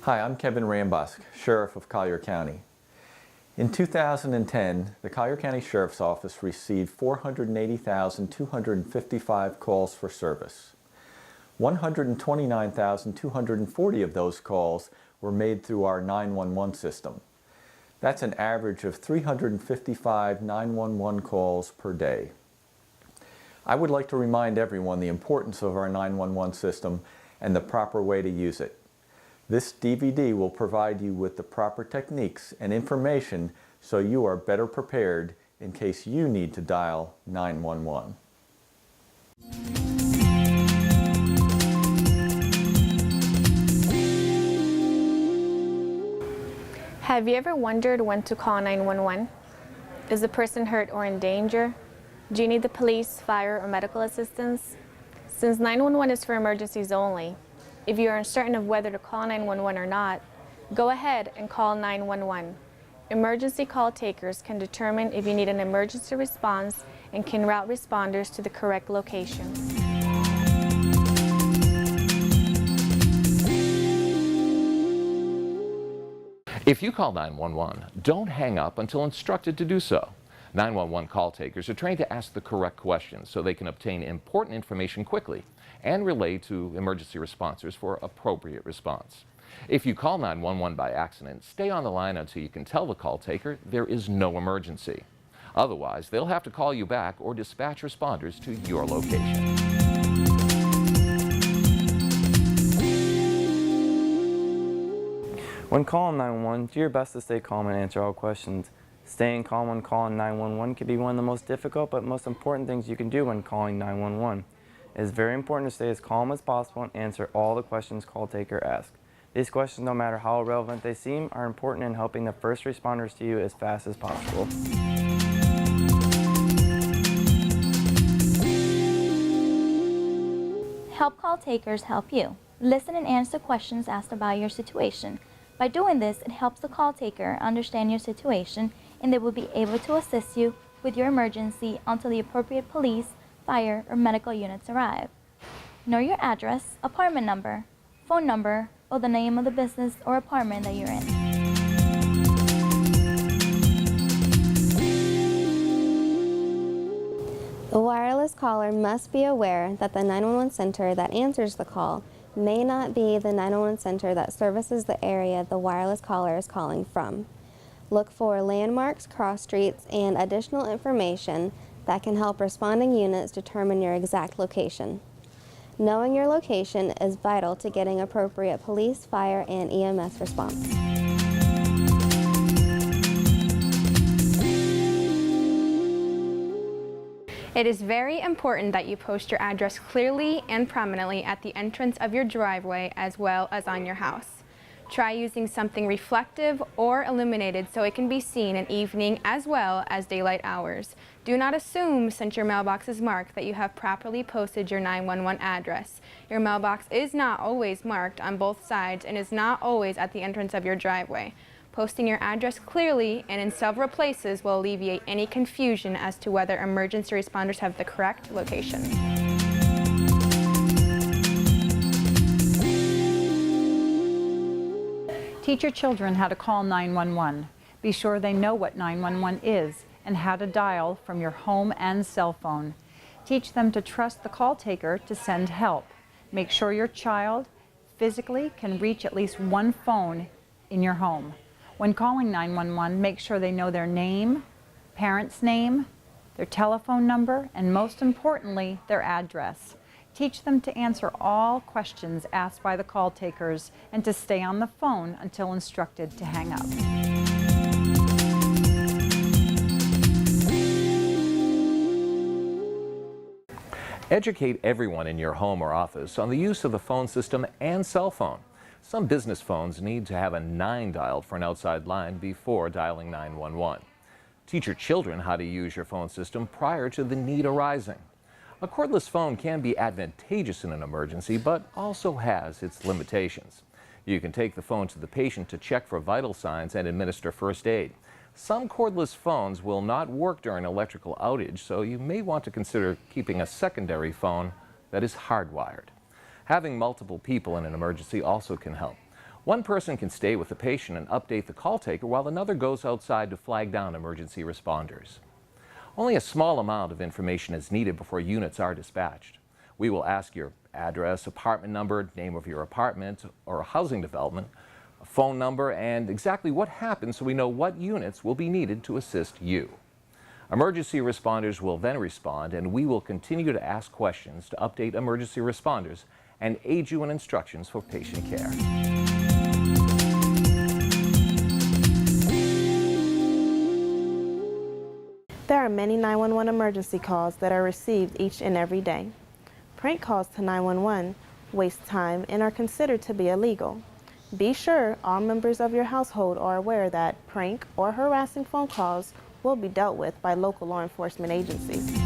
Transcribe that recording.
Hi, I'm Kevin Rambusk, Sheriff of Collier County. In 2010, the Collier County Sheriff's Office received 480,255 calls for service. 129,240 of those calls were made through our 911 system. That's an average of 355 911 calls per day. I would like to remind everyone the importance of our 911 system and the proper way to use it. This DVD will provide you with the proper techniques and information so you are better prepared in case you need to dial 911. Have you ever wondered when to call 911? Is the person hurt or in danger? Do you need the police, fire, or medical assistance? Since 911 is for emergencies only, if you are uncertain of whether to call 911 or not, go ahead and call 911. Emergency call takers can determine if you need an emergency response and can route responders to the correct location. If you call 911, don't hang up until instructed to do so. 911 call takers are trained to ask the correct questions so they can obtain important information quickly and relay to emergency responders for appropriate response. If you call 911 by accident, stay on the line until you can tell the call taker there is no emergency. Otherwise, they'll have to call you back or dispatch responders to your location. When calling 911, do your best to stay calm and answer all questions. Staying calm when calling 911 can be one of the most difficult but most important things you can do when calling 911. It is very important to stay as calm as possible and answer all the questions call taker asks. These questions, no matter how irrelevant they seem, are important in helping the first responders to you as fast as possible. Help call takers help you. Listen and answer questions asked about your situation. By doing this, it helps the call taker understand your situation, and they will be able to assist you with your emergency until the appropriate police, fire, or medical units arrive. Know your address, apartment number, phone number, or the name of the business or apartment that you're in. The wireless caller must be aware that the 911 center that answers the call may not be the 911 center that services the area the wireless caller is calling from. Look for landmarks, cross streets, and additional information that can help responding units determine your exact location. Knowing your location is vital to getting appropriate police, fire, and EMS response. It is very important that you post your address clearly and prominently at the entrance of your driveway as well as on your house. Try using something reflective or illuminated so it can be seen in evening as well as daylight hours. Do not assume, since your mailbox is marked, that you have properly posted your 911 address. Your mailbox is not always marked on both sides and is not always at the entrance of your driveway. Posting your address clearly and in several places will alleviate any confusion as to whether emergency responders have the correct location. Teach your children how to call 911. Be sure they know what 911 is and how to dial from your home and cell phone. Teach them to trust the call taker to send help. Make sure your child physically can reach at least one phone in your home. When calling 911, make sure they know their name, parent's name, their telephone number, and most importantly, their address. Teach them to answer all questions asked by the call takers and to stay on the phone until instructed to hang up. Educate everyone in your home or office on the use of the phone system and cell phone. Some business phones need to have a 9 dialed for an outside line before dialing 911. Teach your children how to use your phone system prior to the need arising. A cordless phone can be advantageous in an emergency, but also has its limitations. You can take the phone to the patient to check for vital signs and administer first aid. Some cordless phones will not work during an electrical outage, so you may want to consider keeping a secondary phone that is hardwired. Having multiple people in an emergency also can help. One person can stay with the patient and update the call taker while another goes outside to flag down emergency responders. Only a small amount of information is needed before units are dispatched. We will ask your address, apartment number, name of your apartment or housing development, a phone number, and exactly what happened so we know what units will be needed to assist you. Emergency responders will then respond, and we will continue to ask questions to update emergency responders and aid you in instructions for patient care. There are many 911 emergency calls that are received each and every day. Prank calls to 911 waste time and are considered to be illegal. Be sure all members of your household are aware that prank or harassing phone calls will be dealt with by local law enforcement agencies.